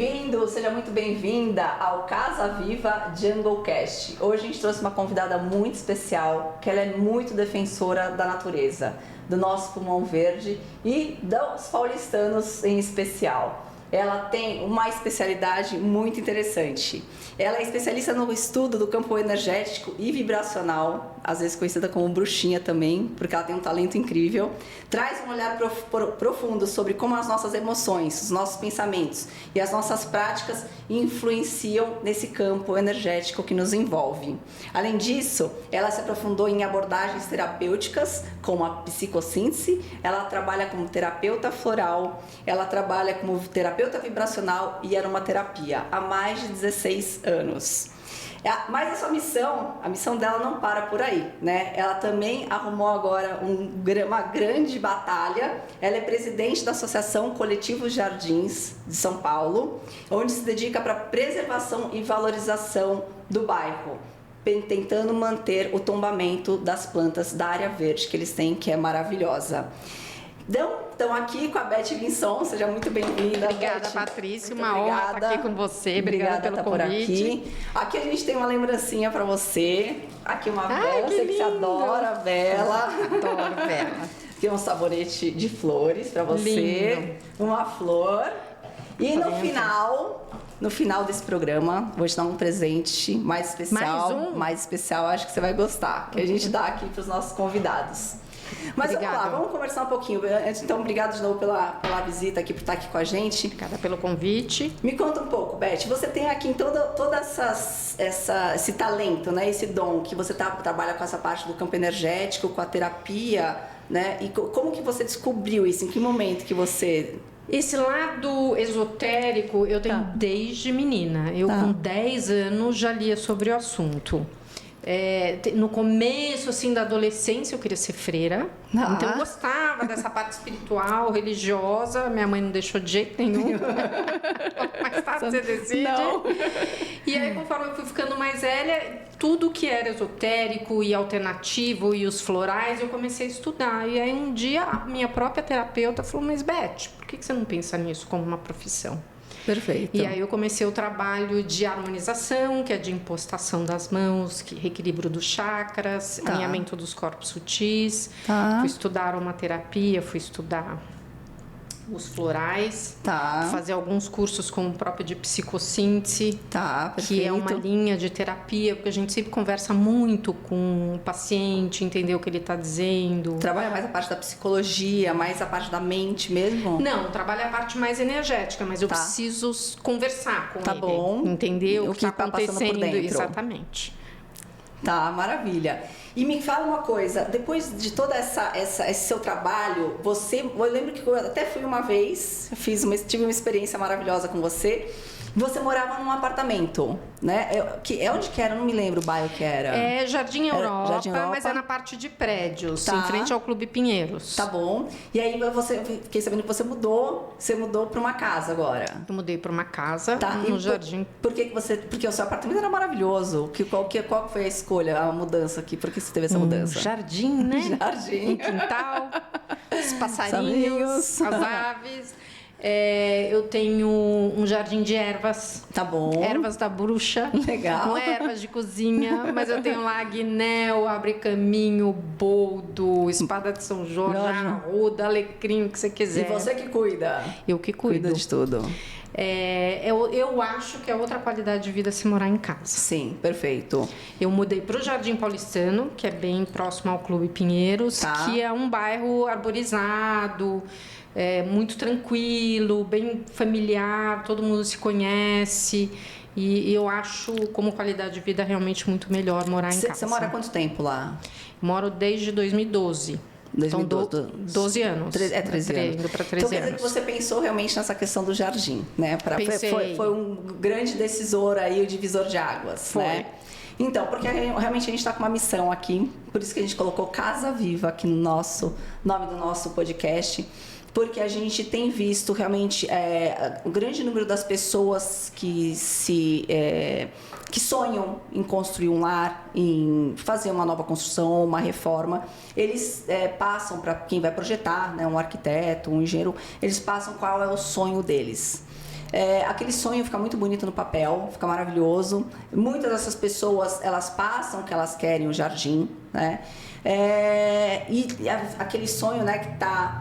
bem-vindo, seja muito bem-vinda ao Casa Viva Junglecast. Hoje a gente trouxe uma convidada muito especial, que ela é muito defensora da natureza, do nosso pulmão verde e dos paulistanos em especial. Ela tem uma especialidade muito interessante. Ela é especialista no estudo do campo energético e vibracional, às vezes conhecida como bruxinha também, porque ela tem um talento incrível. Traz um olhar profundo sobre como as nossas emoções, os nossos pensamentos e as nossas práticas influenciam nesse campo energético que nos envolve. Além disso, ela se aprofundou em abordagens terapêuticas, como a psicossíntese. Ela trabalha como terapeuta floral, ela trabalha como terapeuta vibracional e aromaterapia há mais de 16 anos. Mas a sua missão, a missão dela não para por aí, né? Ela também arrumou agora uma grande batalha. Ela é presidente da Associação Coletivos Jardins de São Paulo, onde se dedica para a preservação e valorização do bairro, tentando manter o tombamento das plantas da área verde que eles têm, que é maravilhosa. Então, aqui com a Beth Vinson, seja muito bem-vinda. Obrigada, Beth. Patrícia, muito uma obrigada. honra estar aqui com você. Obrigada pelo convite. Aqui a gente tem uma lembrancinha para você. Aqui uma vela, que sei que você adora a vela. Adoro vela. Aqui um sabonete de flores para você. Lindo. Uma flor. E no final desse programa, vou te dar um presente mais especial. Mais especial, acho que você vai gostar. Que a gente dá aqui para os nossos convidados. Mas Obrigada. Vamos lá, vamos conversar um pouquinho. Então, obrigada de novo pela visita aqui, por estar aqui com a gente. Obrigada pelo convite. Me conta um pouco, Beth. Você tem aqui todo esse talento, né? Esse dom que você trabalha com essa parte do campo energético, com a terapia, né? E como que você descobriu isso? Em que momento que você... Esse lado esotérico eu tenho desde menina. Eu com 10 anos já lia sobre o assunto. No começo assim da adolescência eu queria ser freira, então eu gostava dessa parte espiritual, religiosa. Minha mãe não deixou de jeito nenhum. Mais tarde você decide. Não. E aí, conforme eu fui ficando mais velha, tudo que era esotérico e alternativo e os florais eu comecei a estudar. E aí um dia a minha própria terapeuta falou: mas Beth, por que você não pensa nisso como uma profissão? Perfeito. E aí eu comecei o trabalho de harmonização, que é de impostação das mãos, que reequilíbrio dos chakras, alinhamento dos corpos sutis. Fui estudar aromaterapia, fui estudar os florais, fazer alguns cursos com o próprio de psicossíntese, que é uma linha de terapia, porque a gente sempre conversa muito com o paciente, entender o que ele está dizendo. Trabalha mais a parte da psicologia, mais a parte da mente mesmo? Não, trabalha a parte mais energética, mas eu preciso conversar com ele. Bom. Entender o que está acontecendo por dentro. Exatamente. Tá, maravilha. E me fala uma coisa, depois de todo esse seu trabalho, eu lembro que eu até fui uma vez, tive uma experiência maravilhosa com você. Você morava num apartamento, né? Onde que era? Eu não me lembro o bairro que era. É Jardim Europa, mas é na parte de prédios, em frente ao Clube Pinheiros. Tá bom. E aí eu fiquei sabendo que você mudou para uma casa agora. Eu mudei para uma casa no Jardim. Porque o seu apartamento era maravilhoso. Qual foi a escolha, a mudança aqui? Por que você teve essa mudança? Jardim, né? Jardim. Um quintal, os passarinhos, as aves. Eu tenho um jardim de ervas. Tá bom. Ervas da bruxa. Legal. Não é ervas de cozinha, mas eu tenho lá guinel, abre-caminho, boldo, espada de São Jorge, arruda, alecrim, o que você quiser. E você que cuida? Eu que cuido. Cuida de tudo. Eu acho que é outra qualidade de vida se morar em casa. Sim, perfeito. Eu mudei para o Jardim Paulistano, que é bem próximo ao Clube Pinheiros, que é um bairro arborizado, muito tranquilo, bem familiar, todo mundo se conhece. E eu acho como qualidade de vida realmente muito melhor morar em casa. Você mora há quanto tempo lá? Moro desde 2012. Então, 12 anos. 13 anos. Indo para 13 então, quer dizer anos. que você pensou realmente nessa questão do jardim, né? Pensei. Foi um grande decisor aí, o divisor de águas, né? Então, porque realmente a gente está com uma missão aqui, por isso que a gente colocou Casa Viva aqui no nome do nosso podcast, porque a gente tem visto realmente o grande número das pessoas que sonham em construir um lar, em fazer uma nova construção, uma reforma, eles passam para quem vai projetar, né, um arquiteto, um engenheiro, eles passam qual é o sonho deles. aquele sonho fica muito bonito no papel, fica maravilhoso. Muitas dessas pessoas, elas passam que elas querem o jardim, né? E aquele sonho, né, que está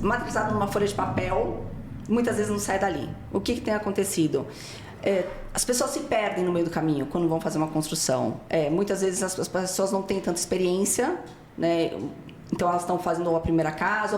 materializado numa folha de papel, muitas vezes não sai dali. O que tem acontecido? As pessoas se perdem no meio do caminho quando vão fazer uma construção. Muitas vezes as pessoas não têm tanta experiência, né? Então elas estão fazendo a primeira casa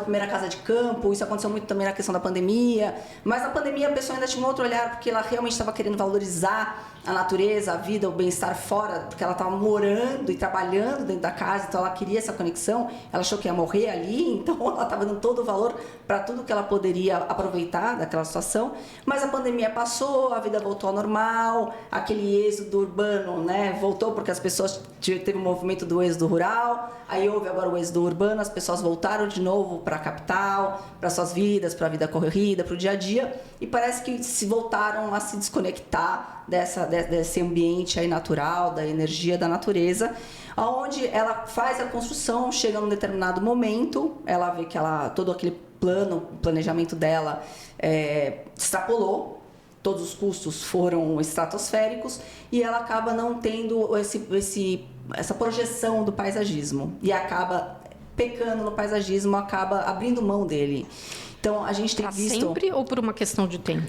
de campo. Isso aconteceu muito também na questão da pandemia. Mas na pandemia a pessoa ainda tinha um outro olhar, porque ela realmente estava querendo valorizar a natureza, a vida, o bem-estar fora, porque ela estava morando e trabalhando dentro da casa, então ela queria essa conexão. Ela achou que ia morrer ali, então ela estava dando todo o valor para tudo que ela poderia aproveitar daquela situação. Mas a pandemia passou, a vida voltou ao normal, aquele êxodo urbano, né, voltou porque as pessoas teve um movimento do êxodo rural, aí houve agora o êxodo urbano, as pessoas voltaram de novo para a capital, para suas vidas, para a vida corrida, para o dia a dia, e parece que se voltaram a se desconectar desse ambiente aí natural, da energia da natureza, onde ela faz a construção, chega num determinado momento, ela vê que todo aquele planejamento dela extrapolou, todos os custos foram estratosféricos e ela acaba não tendo essa projeção do paisagismo e acaba pecando no paisagismo, acaba abrindo mão dele. Então a gente tem visto... sempre ou por uma questão de tempo?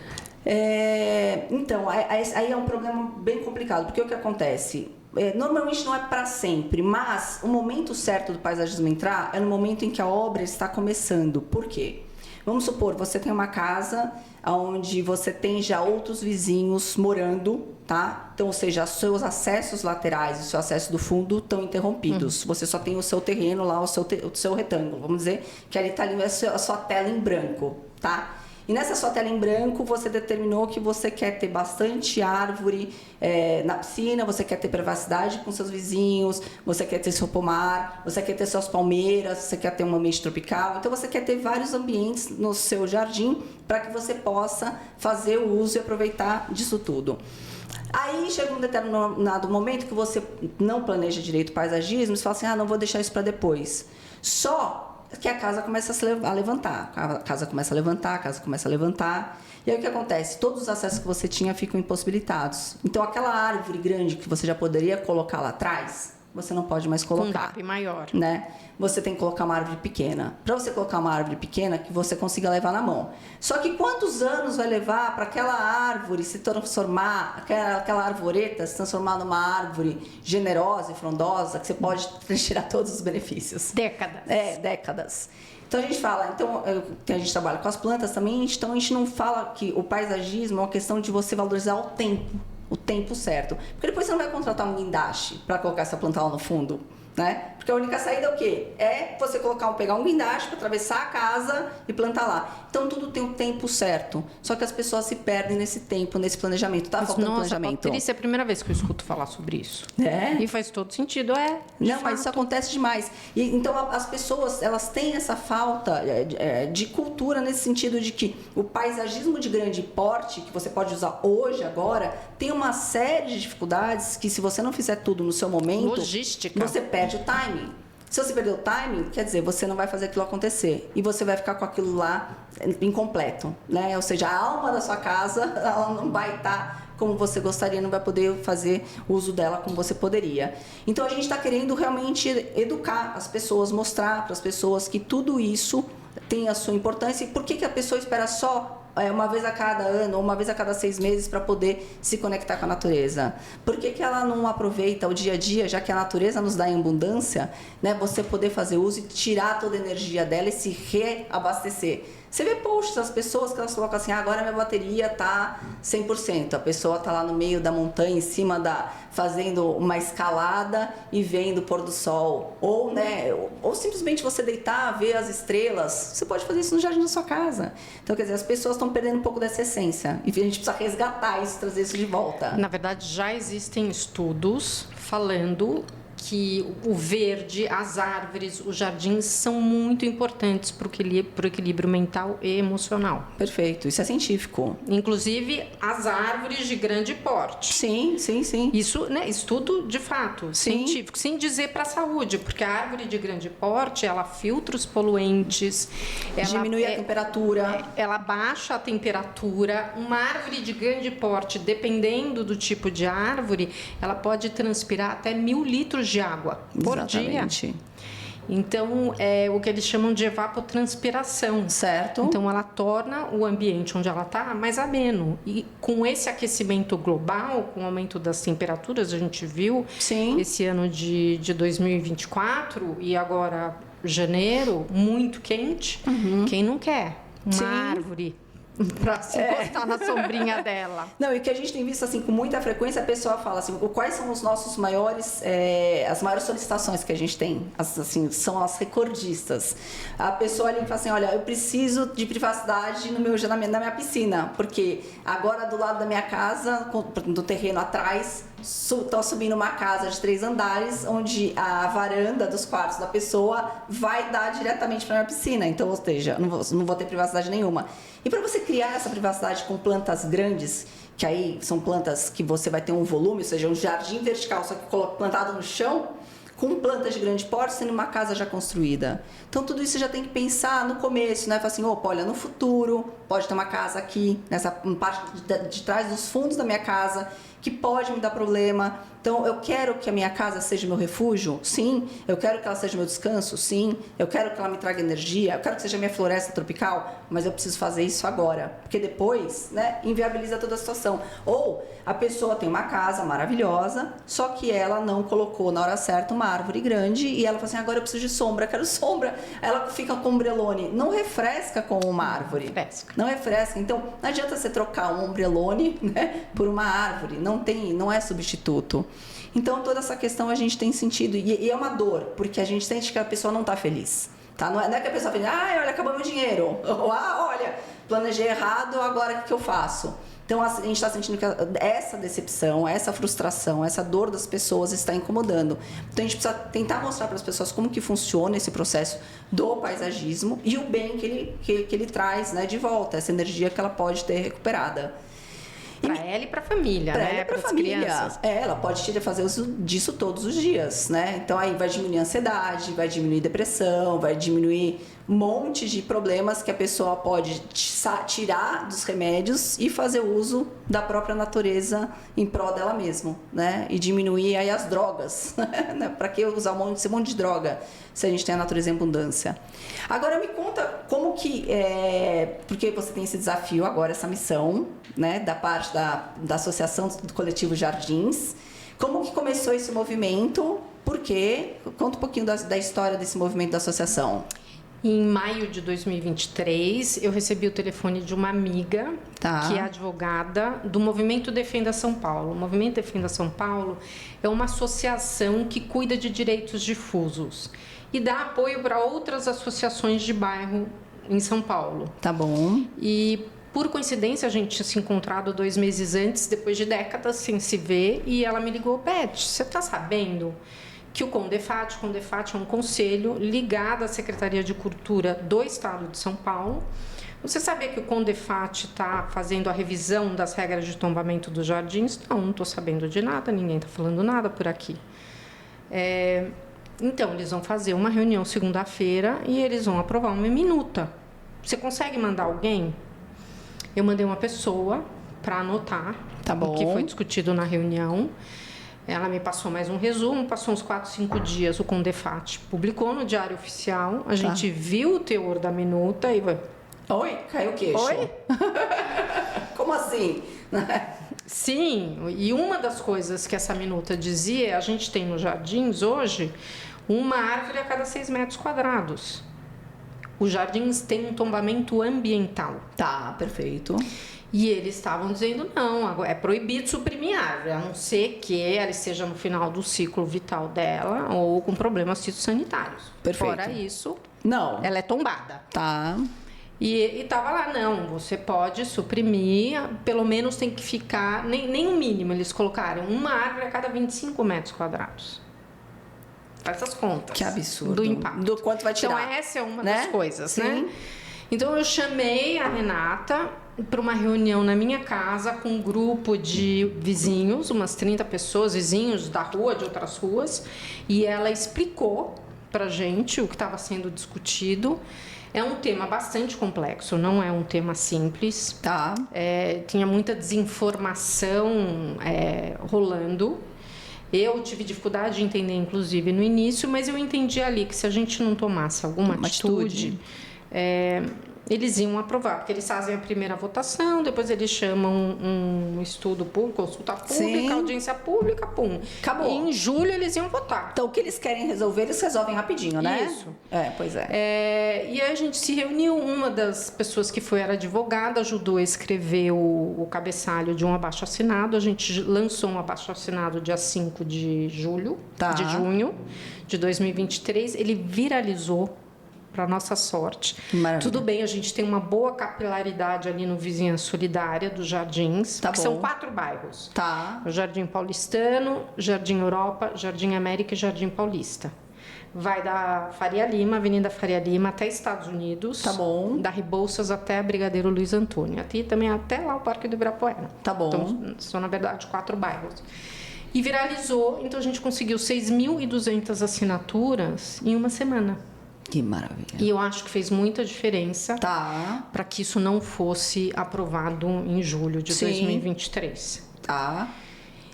Então, aí é um problema bem complicado, porque o que acontece? Normalmente não é para sempre, mas o momento certo do paisagismo entrar é no momento em que a obra está começando. Por quê? Vamos supor, você tem uma casa onde você tem já outros vizinhos morando, tá? Então, ou seja, os seus acessos laterais e o seu acesso do fundo estão interrompidos. Você só tem o seu terreno lá, o seu retângulo. Vamos dizer que ali está a sua tela em branco, tá? E nessa sua tela em branco, você determinou que você quer ter bastante árvore na piscina, você quer ter privacidade com seus vizinhos, você quer ter seu pomar, você quer ter suas palmeiras, você quer ter um ambiente tropical. Então, você quer ter vários ambientes no seu jardim para que você possa fazer o uso e aproveitar disso tudo. Aí chega um determinado momento que você não planeja direito o paisagismo, você fala assim, não vou deixar isso para depois. Só que a casa começa a levantar, a casa começa a levantar, e aí o que acontece? Todos os acessos que você tinha ficam impossibilitados. Então aquela árvore grande que você já poderia colocar lá atrás, você não pode mais colocar. Um gap maior. Né? Você tem que colocar uma árvore pequena. Para você colocar uma árvore pequena, que você consiga levar na mão. Só que quantos anos vai levar para aquela árvore se transformar, aquela arvoreta se transformar numa árvore generosa e frondosa, que você pode tirar todos os benefícios? Décadas. Décadas. Então a gente fala, que a gente trabalha com as plantas também, então a gente não fala que o paisagismo é uma questão de você valorizar o tempo certo. Porque depois você não vai contratar um guindaste para colocar essa planta lá no fundo, né? Porque a única saída é o quê? É você pegar um guindaste para atravessar a casa e plantar lá. Então tudo tem o tempo certo. Só que as pessoas se perdem nesse tempo, nesse planejamento. Tá faltando planejamento. Patrícia, é a primeira vez que eu escuto falar sobre isso. E faz todo sentido, Não, mas isso acontece demais. E, então as pessoas, elas têm essa falta de cultura nesse sentido de que o paisagismo de grande porte, que você pode usar hoje, agora, tem uma série de dificuldades que se você não fizer tudo no seu momento... Logística. Você perde o timing. Se você perder o timing, quer dizer, você não vai fazer aquilo acontecer. E você vai ficar com aquilo lá incompleto, né? Ou seja, a alma da sua casa, ela não vai estar como você gostaria, não vai poder fazer uso dela como você poderia. Então, a gente está querendo realmente educar as pessoas, mostrar para as pessoas que tudo isso tem a sua importância. E por que a pessoa espera só uma vez a cada ano ou uma vez a cada 6 meses para poder se conectar com a natureza? Por que ela não aproveita o dia a dia, já que a natureza nos dá em abundância, né? Você poder fazer uso e tirar toda a energia dela e se reabastecer. Você vê posts das pessoas que elas colocam assim, agora minha bateria tá 100%. A pessoa tá lá no meio da montanha, em cima fazendo uma escalada e vendo o pôr do sol. Ou, né, ou simplesmente você deitar, ver as estrelas. Você pode fazer isso no jardim da sua casa. Então, quer dizer, as pessoas estão perdendo um pouco dessa essência. E a gente precisa resgatar isso, trazer isso de volta. Na verdade, já existem estudos falando que o verde, as árvores, os jardins são muito importantes para o equilíbrio mental e emocional. Perfeito, isso é científico. Inclusive as árvores de grande porte. Sim. Isso, né, estudo de fato, científico, sem dizer para a saúde, porque a árvore de grande porte, ela filtra os poluentes, ela diminui a temperatura. Ela baixa a temperatura. Uma árvore de grande porte, dependendo do tipo de árvore, ela pode transpirar até 1.000 litros de água por Exatamente. dia. Então, é o que eles chamam de evapotranspiração. Certo. Então, ela torna o ambiente onde ela está mais ameno. E com esse aquecimento global, com o aumento das temperaturas, a gente viu esse ano de 2024 e agora janeiro, muito quente. Quem não quer uma árvore para se encostar na sombrinha dela? Não, e o que a gente tem visto assim com muita frequência, a pessoa fala assim, quais são os nossos maiores, as maiores solicitações que a gente tem, assim, são as recordistas. A pessoa ali fala assim, olha, eu preciso de privacidade na minha piscina, porque agora do lado da minha casa, do terreno atrás, estou subindo uma casa de 3 andares, onde a varanda dos quartos da pessoa vai dar diretamente para a minha piscina. Então, ou seja, não vou ter privacidade nenhuma. E para você criar essa privacidade com plantas grandes, que aí são plantas que você vai ter um volume, ou seja, um jardim vertical, só que plantado no chão, com plantas de grande porte, sendo uma casa já construída. Então, tudo isso você já tem que pensar no começo, né? Falar assim, opa, olha, no futuro, pode ter uma casa aqui, nessa parte de trás dos fundos da minha casa, que pode me dar problema. Então, eu quero que a minha casa seja meu refúgio? Sim. Eu quero que ela seja meu descanso? Sim. Eu quero que ela me traga energia? Eu quero que seja minha floresta tropical? Mas eu preciso fazer isso agora, porque depois, né, inviabiliza toda a situação. Ou a pessoa tem uma casa maravilhosa, só que ela não colocou na hora certa uma árvore grande e ela fala assim, agora eu preciso de sombra, quero sombra. Ela fica com um ombrelone. Não refresca com uma árvore. Não refresca. Então, não adianta você trocar um ombrelone, né, por uma árvore. Não é substituto. Então, toda essa questão a gente tem sentido, e é uma dor, porque a gente sente que a pessoa não está feliz. Tá? Não é que a pessoa fala, olha, acabou meu dinheiro. Ou, olha, planejei errado, agora o que eu faço? Então, a gente está sentindo que essa decepção, essa frustração, essa dor das pessoas está incomodando. Então, a gente precisa tentar mostrar para as pessoas como que funciona esse processo do paisagismo e o bem que ele traz, né, de volta, essa energia que ela pode ter recuperada. Para ela e para a família, né? Ela e para a família. Crianças. Ela pode fazer uso disso todos os dias, né? Então aí vai diminuir a ansiedade, vai diminuir a depressão, vai diminuir um monte de problemas que a pessoa pode tirar dos remédios e fazer uso da própria natureza em prol dela mesma, né? E diminuir aí as drogas, né? Para que usar esse monte de droga se a gente tem a natureza em abundância? Agora me conta como que porque você tem esse desafio agora, essa missão, né, da parte da Associação do Coletivo Jardins. Como que começou esse movimento? Por quê? Conta um pouquinho da história desse movimento da associação. Em maio de 2023, eu recebi o telefone de uma amiga, que é advogada do Movimento Defenda São Paulo. O Movimento Defenda São Paulo é uma associação que cuida de direitos difusos e dá apoio para outras associações de bairro em São Paulo. Tá bom. E por coincidência, a gente tinha se encontrado 2 meses antes, depois de décadas sem se ver, e ela me ligou, Beth, você está sabendo que o CONDEFAT é um conselho ligado à Secretaria de Cultura do Estado de São Paulo. Você sabia que o CONDEFAT está fazendo a revisão das regras de tombamento dos jardins? Não estou sabendo de nada, ninguém está falando nada por aqui. Então, eles vão fazer uma reunião segunda-feira e eles vão aprovar uma minuta. Você consegue mandar alguém? Eu mandei uma pessoa para anotar o que foi discutido na reunião. Ela me passou mais um resumo, passou uns 4, 5 dias, o CONDEFAT publicou no Diário Oficial, a gente viu o teor da minuta e... Oi, caiu o queixo. Oi? Como assim? Sim, e uma das coisas que essa minuta dizia, a gente tem nos jardins hoje, uma árvore a cada 6 metros quadrados. Os jardins têm um tombamento ambiental. Tá, perfeito. E eles estavam dizendo, não, é proibido suprimir árvore, a não ser que ela esteja no final do ciclo vital dela ou com problemas fitossanitários. Perfeito. Fora isso, não, ela é tombada. Tá. E estava lá, não, você pode suprimir, pelo menos tem que ficar, nem o mínimo eles colocaram, uma árvore a cada 25 metros quadrados. Faz as contas. Que absurdo. Do impacto. Do quanto vai tirar. Então, essa é uma né? das coisas, Sim. né? Então, eu chamei a Renata para uma reunião na minha casa com um grupo de vizinhos, umas 30 pessoas, vizinhos da rua, de outras ruas, e ela explicou pra gente o que estava sendo discutido. É um tema bastante complexo, não é um tema simples. Tá. Tinha muita desinformação rolando. Eu tive dificuldade de entender, inclusive, no início, mas eu entendi ali que se a gente não tomasse alguma atitude, eles iam aprovar, porque eles fazem a primeira votação, depois eles chamam um estudo público, consulta pública, sim, audiência pública, pum. Acabou. E em julho eles iam votar. Então, o que eles querem resolver, eles resolvem rapidinho, né? Isso. Pois é. E aí a gente se reuniu, uma das pessoas que era advogada, ajudou a escrever o cabeçalho de um abaixo-assinado. A gente lançou um abaixo-assinado dia 5 de julho, de junho de 2023. Ele viralizou, para nossa sorte. Maravilha. Tudo bem, a gente tem uma boa capilaridade ali no Vizinhança Solidária dos Jardins, que são 4 bairros. Tá. O Jardim Paulistano, Jardim Europa, Jardim América e Jardim Paulista. Vai da Faria Lima, Avenida Faria Lima, até Estados Unidos. Tá bom. Da Rebouças até Brigadeiro Luiz Antônio. Aqui também até lá o Parque do Ibirapuera. Tá bom. Então, são, na verdade, 4 bairros. E viralizou, então a gente conseguiu 6.200 assinaturas em uma semana. Que maravilha. E eu acho que fez muita diferença, tá, para que isso não fosse aprovado em julho de 2023. Tá.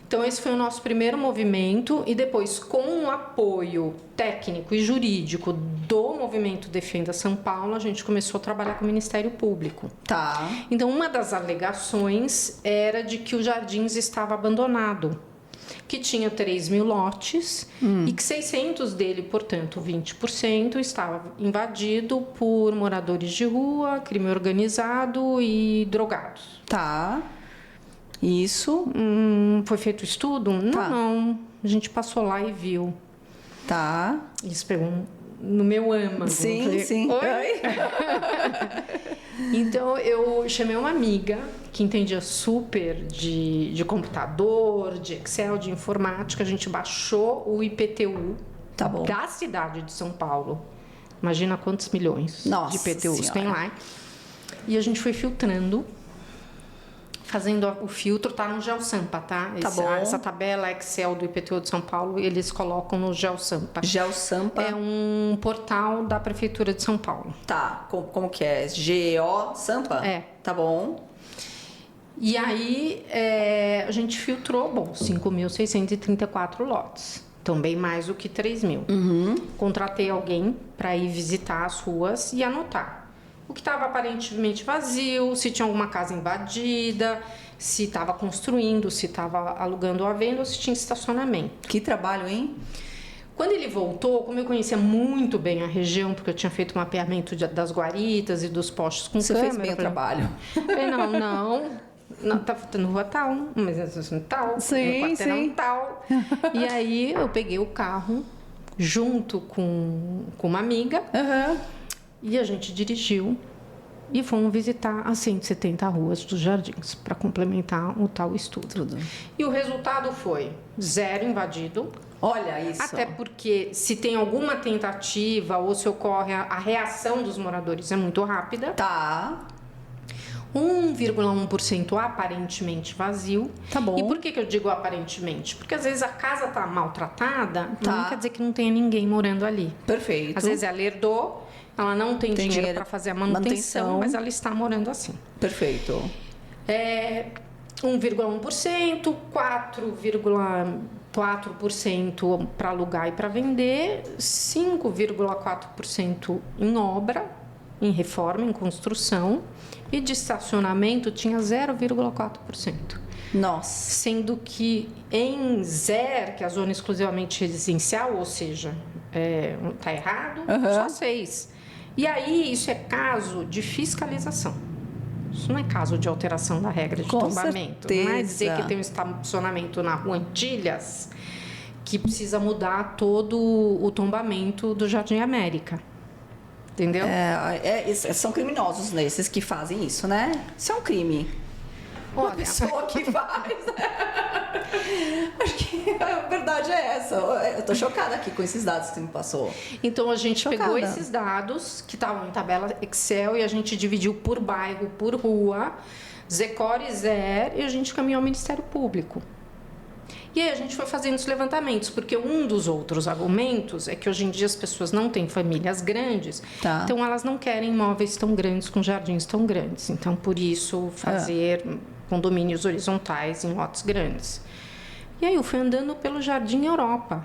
Então, esse foi o nosso primeiro movimento. E depois, com o apoio técnico e jurídico do movimento Defenda São Paulo, a gente começou a trabalhar com o Ministério Público. Tá. Então, uma das alegações era de que o Jardins estava abandonado, que tinha 3.000 lotes e que 600 dele, portanto, 20%, estava invadido por moradores de rua, crime organizado e drogados. Tá. Isso. Foi feito estudo? Tá. Não. A gente passou lá e viu. Tá. Isso pegou no meu âmago. Sim, falei, sim. Oi? Então, eu chamei uma amiga que entendia super de computador, de Excel, de informática. A gente baixou o IPTU da cidade de São Paulo. Imagina quantos milhões de IPTUs tem lá. E a gente foi filtrando, fazendo o filtro, tá no GeoSampa, tá? Essa tabela Excel do IPTU de São Paulo, eles colocam no GeoSampa. GeoSampa é um portal da Prefeitura de São Paulo. Tá, como que é? GeoSampa? Tá bom. E aí, a gente filtrou, 5.634 lotes. Então, bem mais do que 3.000. Contratei alguém para ir visitar as ruas e anotar o que estava aparentemente vazio, se tinha alguma casa invadida, se estava construindo, se estava alugando à venda ou se tinha estacionamento. Que trabalho, hein? Quando ele voltou, como eu conhecia muito bem a região, porque eu tinha feito um mapeamento das guaritas e dos postes com câmera... Você fez bem o trabalho. Não, tá faltando rua tal, mas é tal, sim. tal. E aí eu peguei o carro junto com uma amiga e a gente dirigiu e fomos visitar as 170 ruas dos Jardins para complementar o tal estudo. E o resultado foi 0 invadido. Olha isso. Até porque se tem alguma tentativa ou se ocorre a reação dos moradores é muito rápida. Tá. 1,1% aparentemente vazio. Tá bom. E por que eu digo aparentemente? Porque às vezes a casa tá maltratada, não quer dizer que não tenha ninguém morando ali. Perfeito. Às vezes ela herdou, ela não tem dinheiro para fazer a manutenção, mas ela está morando assim. Perfeito. 1,1%, 4,4% para alugar e para vender, 5,4% em obra, em reforma, em construção, e de estacionamento tinha 0,4%. Nossa. Sendo que em ZER, que é a zona exclusivamente residencial, ou seja, tá errado, só 6%. E aí isso é caso de fiscalização. Isso não é caso de alteração da regra de tombamento. Certeza. Não é dizer que tem um estacionamento na Rua Antilhas que precisa mudar todo o tombamento do Jardim América. Entendeu? São criminosos nesses que fazem isso, né? Isso é um crime. Uma pessoa que faz. Acho que a verdade é essa. Nossa, eu tô chocada aqui com esses dados que você me passou. Então, a gente pegou esses dados, que estavam em tabela Excel, e a gente dividiu por bairro, por rua, Zecor e Zer, e a gente caminhou ao Ministério Público. E aí a gente foi fazendo os levantamentos, porque um dos outros argumentos é que hoje em dia as pessoas não têm famílias grandes, então elas não querem imóveis tão grandes, com jardins tão grandes. Então, por isso, fazer condomínios horizontais em lotes grandes. E aí eu fui andando pelo Jardim Europa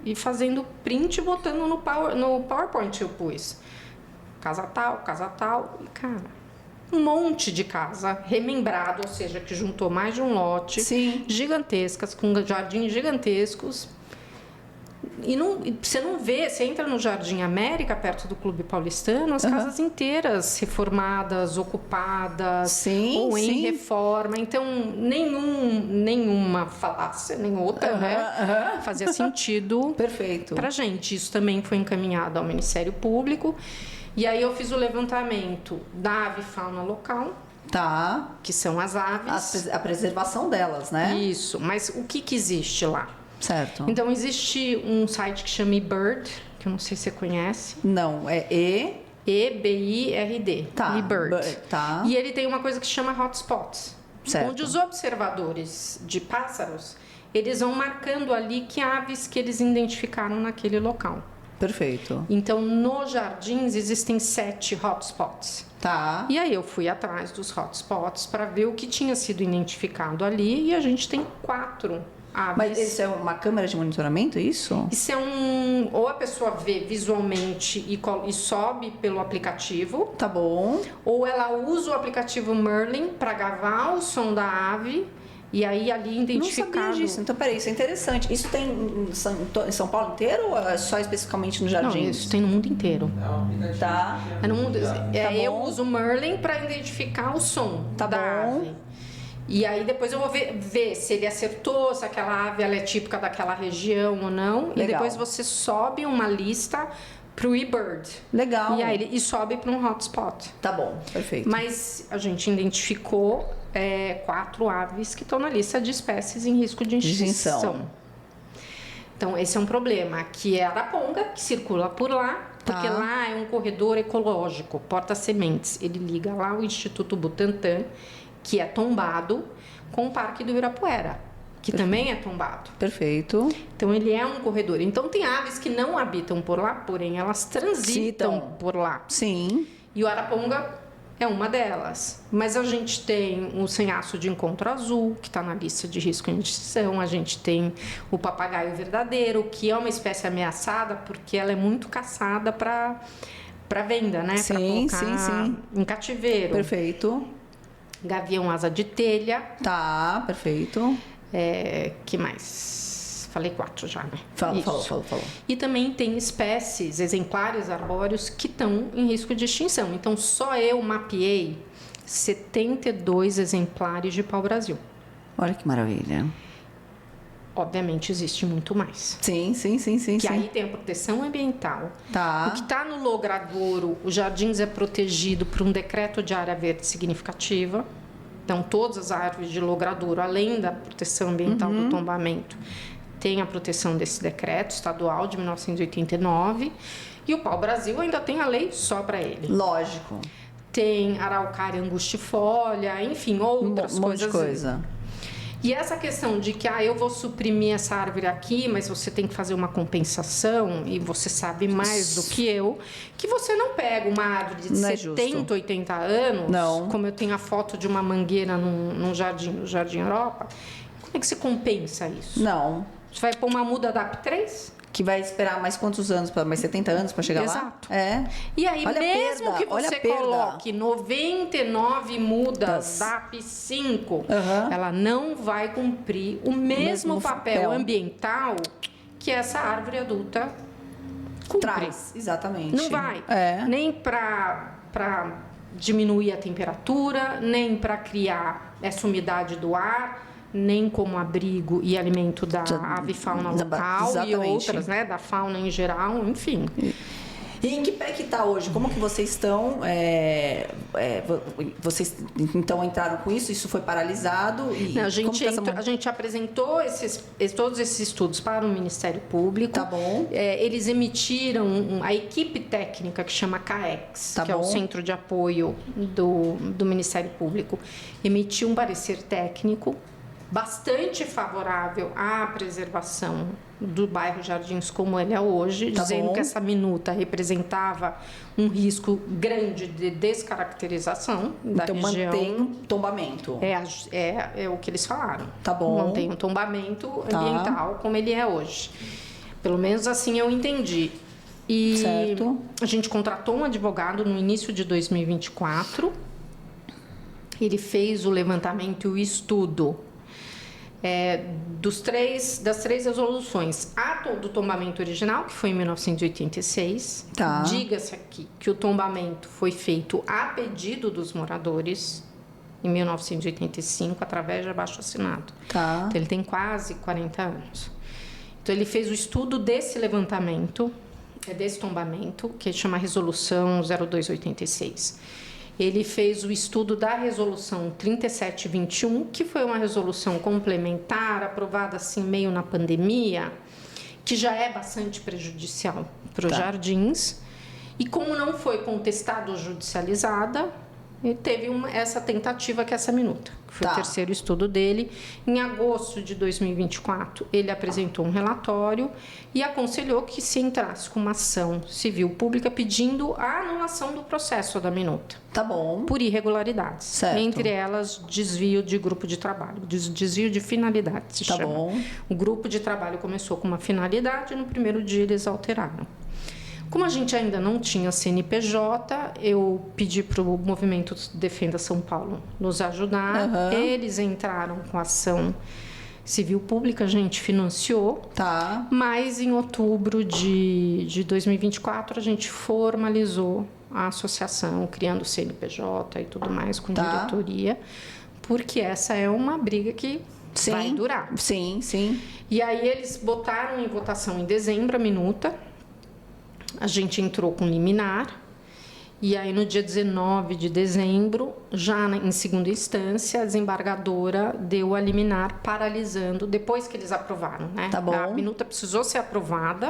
e fazendo print e botando no PowerPoint eu pus. Casa tal, e cara... um monte de casa remembrado, ou seja, que juntou mais de um lote, gigantescas, com jardins gigantescos. E você não vê, você entra no Jardim América, perto do Clube Paulistano, as casas inteiras reformadas, ocupadas, ou em reforma. Então, nenhuma falácia, nem outra, né? Fazia sentido pra gente. Isso também foi encaminhado ao Ministério Público. E aí eu fiz o levantamento da avifauna local, que são as aves. A preservação delas, né? Isso, mas o que existe lá? Certo. Então, existe um site que chama eBird, que eu não sei se você conhece. Não, é EBIRD, eBird. E ele tem uma coisa que chama hotspots, onde os observadores de pássaros, eles vão marcando ali que aves que eles identificaram naquele local. Perfeito. Então, nos jardins existem 7 hotspots. E aí eu fui atrás dos hotspots para ver o que tinha sido identificado ali, e a gente tem 4 aves. Mas isso é uma câmera de monitoramento, isso? Isso é ou a pessoa vê visualmente e sobe pelo aplicativo. Tá bom. Ou ela usa o aplicativo Merlin para gravar o som da ave. E aí ali identificado... Não sabia disso. Então, peraí, isso é interessante. Isso tem em São Paulo inteiro ou é só especificamente no jardim? Não, isso tem no mundo inteiro. É no mundo. Eu uso o Merlin para identificar o som da ave. E aí depois eu vou ver se ele acertou, se aquela ave ela é típica daquela região ou não. Legal. E depois você sobe uma lista pro eBird. Legal. E aí ele sobe para um hotspot. Tá bom, perfeito. Mas a gente identificou 4 aves que estão na lista de espécies em risco de extinção. Então, esse é um problema, que é a araponga, que circula por lá, porque lá é um corredor ecológico, porta-sementes. Ele liga lá o Instituto Butantan, que é tombado, com o Parque do Ibirapuera, que também é tombado. Perfeito. Então, ele é um corredor. Então, tem aves que não habitam por lá, porém, elas transitam por lá. Sim. E o araponga é uma delas. Mas a gente tem o sanhaço de encontro azul, que está na lista de risco de extinção. A gente tem o papagaio verdadeiro, que é uma espécie ameaçada, porque ela é muito caçada para venda, né? Para colocar em cativeiro. Perfeito. Gavião asa de telha. Perfeito. Que mais? Falei 4 já, né? Falou. E também tem espécies, exemplares arbóreos que estão em risco de extinção. Então, só eu mapeei 72 exemplares de pau-brasil. Olha que maravilha. Obviamente, existe muito mais. Sim. Que aí tem a proteção ambiental. O que está no logradouro, os jardins é protegido por um decreto de área verde significativa. Então, todas as árvores de logradouro, além da proteção ambiental do tombamento, tem a proteção desse decreto estadual de 1989. E o pau-brasil ainda tem a lei só para ele. Lógico. Tem araucária angustifolia, enfim, outras coisas. De coisa. E essa questão de que eu vou suprimir essa árvore aqui, mas você tem que fazer uma compensação, e você sabe mais do que eu, que você não pega uma árvore de 70, 80 anos, como eu tenho a foto de uma mangueira no Jardim Europa, como é que você compensa isso? Não. Você vai pôr uma muda da AP3? Que vai esperar mais quantos anos? Mais 70 anos para chegar lá? Exato. E aí, mesmo que você coloque 99 mudas da AP5, ela não vai cumprir o mesmo papel ambiental que essa árvore adulta cumpre. Traz, exatamente. Não vai. Nem para diminuir a temperatura, nem para criar essa umidade do ar, nem como abrigo e alimento da avifauna local e outras, né, da fauna em geral, enfim. E em que pé que está hoje? Como que vocês estão? Vocês então entraram com isso? Isso foi paralisado? E não, a gente apresentou todos esses estudos para o Ministério Público. Tá bom. Eles emitiram a equipe técnica que chama CAEX, que é o Centro de Apoio do Ministério Público, emitiu um parecer técnico bastante favorável à preservação do bairro Jardins como ele é hoje, dizendo que essa minuta representava um risco grande de descaracterização da região. Então mantém tombamento. É o que eles falaram. Tá bom. Mantém um tombamento ambiental como ele é hoje. Pelo menos assim eu entendi. E certo. A gente contratou um advogado no início de 2024. Ele fez o levantamento e o estudo das três resoluções. Do tombamento original, que foi em 1986. Tá. Diga-se aqui que o tombamento foi feito a pedido dos moradores em 1985, através de abaixo-assinado. Tá. Então, ele tem quase 40 anos. Então, ele fez o estudo desse levantamento, desse tombamento, que chama Resolução 0286. Ele fez o estudo da Resolução 3721, que foi uma resolução complementar, aprovada assim meio na pandemia, que já é bastante prejudicial para os jardins. E como não foi contestada ou judicializada, ele teve essa tentativa, que é essa minuta, que foi o terceiro estudo dele. Em agosto de 2024, ele apresentou um relatório e aconselhou que se entrasse com uma ação civil pública pedindo a anulação do processo da minuta. Tá bom. Por irregularidades. Certo. Entre elas, desvio de grupo de trabalho, desvio de finalidade, se chama. Bom. O grupo de trabalho começou com uma finalidade e no primeiro dia eles alteraram. Como a gente ainda não tinha CNPJ, eu pedi para o Movimento Defenda São Paulo nos ajudar. Uhum. Eles entraram com ação civil pública, a gente financiou. Tá. Mas em outubro de 2024, a gente formalizou a associação, criando CNPJ e tudo mais, com diretoria, porque essa é uma briga que vai durar. Sim, sim. E aí eles botaram em votação em dezembro a minuta. A gente entrou com liminar, e aí no dia 19 de dezembro, já em segunda instância, a desembargadora deu a liminar paralisando, depois que eles aprovaram, né? Tá bom. A minuta precisou ser aprovada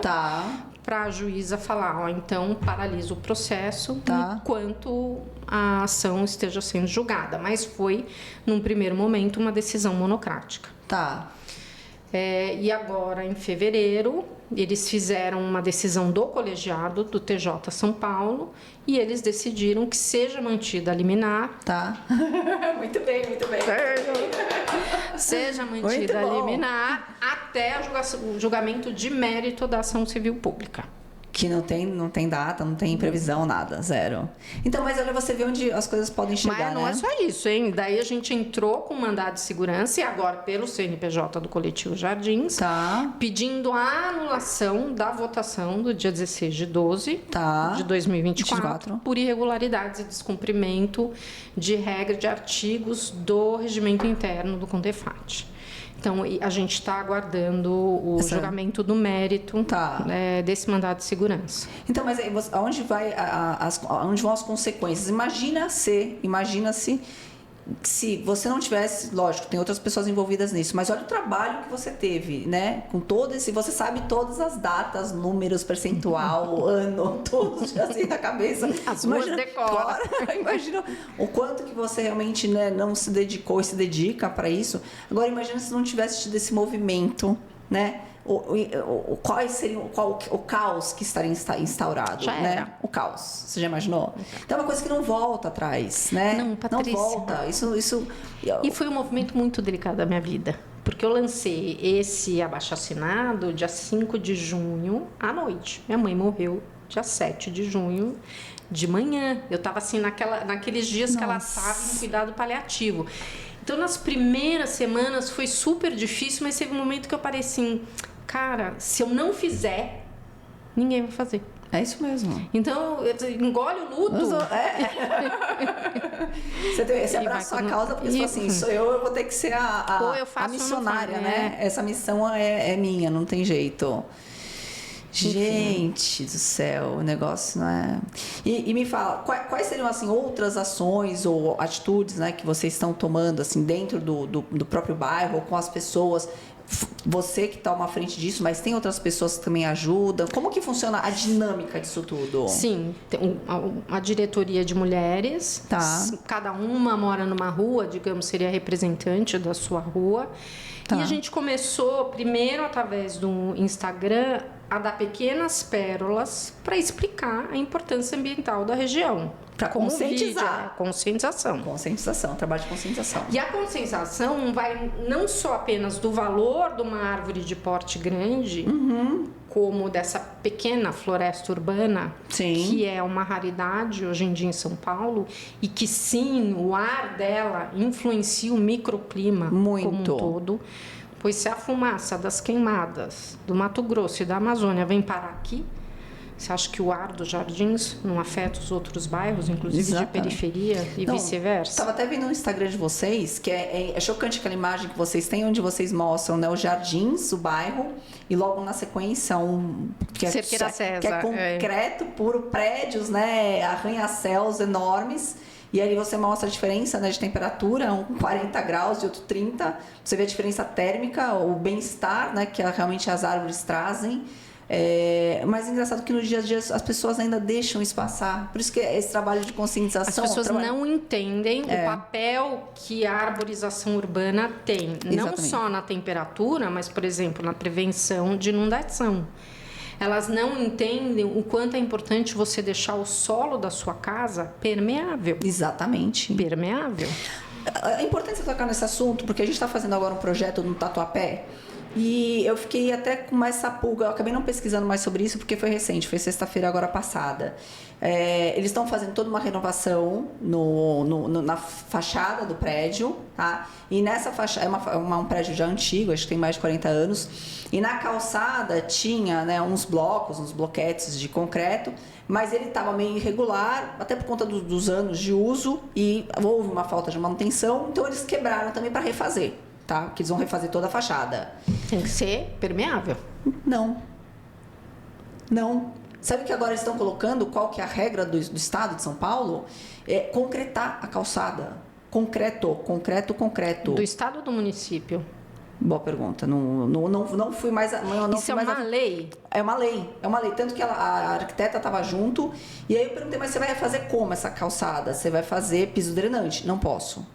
para a juíza falar, então paralisa o processo enquanto a ação esteja sendo julgada. Mas foi, num primeiro momento, uma decisão monocrática. Tá. E agora, em fevereiro, eles fizeram uma decisão do colegiado do TJ São Paulo e eles decidiram que seja mantida a liminar. Tá. Muito bem, muito bem. Seja mantida a liminar até o julgamento de mérito da ação civil pública. Que não tem data, não tem previsão, nada, zero. Então, mas olha, você vê onde as coisas podem chegar, mas não é só isso, hein? Daí a gente entrou com mandado de segurança e agora pelo CNPJ do Coletivo Jardins, pedindo a anulação da votação do dia 16 de 12 de 2024 por irregularidades e descumprimento de regra de artigos do regimento interno do CONDEFAT. Então, a gente está aguardando o julgamento do mérito desse mandado de segurança. Então, mas aonde vão as consequências? Imagina-se se você não tivesse, lógico, tem outras pessoas envolvidas nisso, mas olha o trabalho que você teve, né? Com todo esse, você sabe todas as datas, números, percentual, ano, tudo assim na cabeça. As ruas decoram. Imagina o quanto que você realmente, né, não se dedicou e se dedica para isso. Agora, imagina se não tivesse tido esse movimento, né? O caos que estaria instaurado, né? O caos. Você já imaginou? Então é uma coisa que não volta atrás, né? Não, Patrícia. Não volta. Isso... E foi um movimento muito delicado da minha vida. Porque eu lancei esse abaixo-assinado dia 5 de junho à noite. Minha mãe morreu dia 7 de junho de manhã. Eu estava assim naqueles dias que ela estava em cuidado paliativo. Então, nas primeiras semanas foi super difícil, mas teve um momento que eu parei assim, cara, se eu não fizer, ninguém vai fazer. É isso mesmo. Então, engole o luto. Você abraçou a causa porque você falou assim, sou eu vou ter que ser a missionária, né? Essa missão é minha, não tem jeito. Gente do céu, o negócio não é... E me fala, quais seriam, assim, outras ações ou atitudes, né, que vocês estão tomando, assim, dentro do próprio bairro, ou com as pessoas? Você que está à frente disso, mas tem outras pessoas que também ajudam. Como que funciona a dinâmica disso tudo? Sim, tem a diretoria de mulheres. Tá. Cada uma mora numa rua, digamos, seria representante da sua rua. Tá. E a gente começou, primeiro, através do Instagram, a dar pequenas pérolas para explicar a importância ambiental da região. Para conscientizar. Conscientização, trabalho de conscientização. E a conscientização vai não só apenas do valor de uma árvore de porte grande, como dessa pequena floresta urbana, sim, que é uma raridade hoje em dia em São Paulo, e que sim, o ar dela influencia o microclima como um todo. Pois se a fumaça das queimadas do Mato Grosso e da Amazônia vem parar aqui, você acha que o ar dos jardins não afeta os outros bairros, inclusive de periferia e vice-versa? Estava até vendo no Instagram de vocês, que é chocante aquela imagem que vocês têm, onde vocês mostram, né, os jardins, o bairro, e logo na sequência que é concreto, puro, prédios, né, arranha-céus enormes. E ali você mostra a diferença, né, de temperatura, um 40 graus e outro 30. Você vê a diferença térmica, o bem-estar, né, que realmente as árvores trazem. Mas é engraçado que no dia a dia as pessoas ainda deixam isso passar. Por isso que esse trabalho de conscientização... As pessoas não entendem o papel que a arborização urbana tem. Exatamente. Não só na temperatura, mas, por exemplo, na prevenção de inundação. Elas não entendem o quanto é importante você deixar o solo da sua casa permeável. Exatamente. Permeável. É importante você tocar nesse assunto, porque a gente está fazendo agora um projeto no Tatuapé. E eu fiquei até com mais essa pulga, eu acabei não pesquisando mais sobre isso porque foi recente, foi sexta-feira agora passada. Eles estão fazendo toda uma renovação na fachada do prédio, tá? E nessa fachada, um prédio já antigo, acho que tem mais de 40 anos, e na calçada tinha, né, uns bloquetes de concreto, mas ele estava meio irregular, até por conta dos anos de uso, e houve uma falta de manutenção, então eles quebraram também para refazer. Tá? Que eles vão refazer toda a fachada. Tem que ser permeável. Não. Sabe que agora eles estão colocando qual que é a regra do estado de São Paulo? É concretar a calçada. Concreto. Do estado ou do município? Boa pergunta. Não fui mais... Isso é uma lei? É uma lei. Tanto que a arquiteta estava junto. E aí eu perguntei, mas você vai fazer como essa calçada? Você vai fazer piso drenante? Não posso.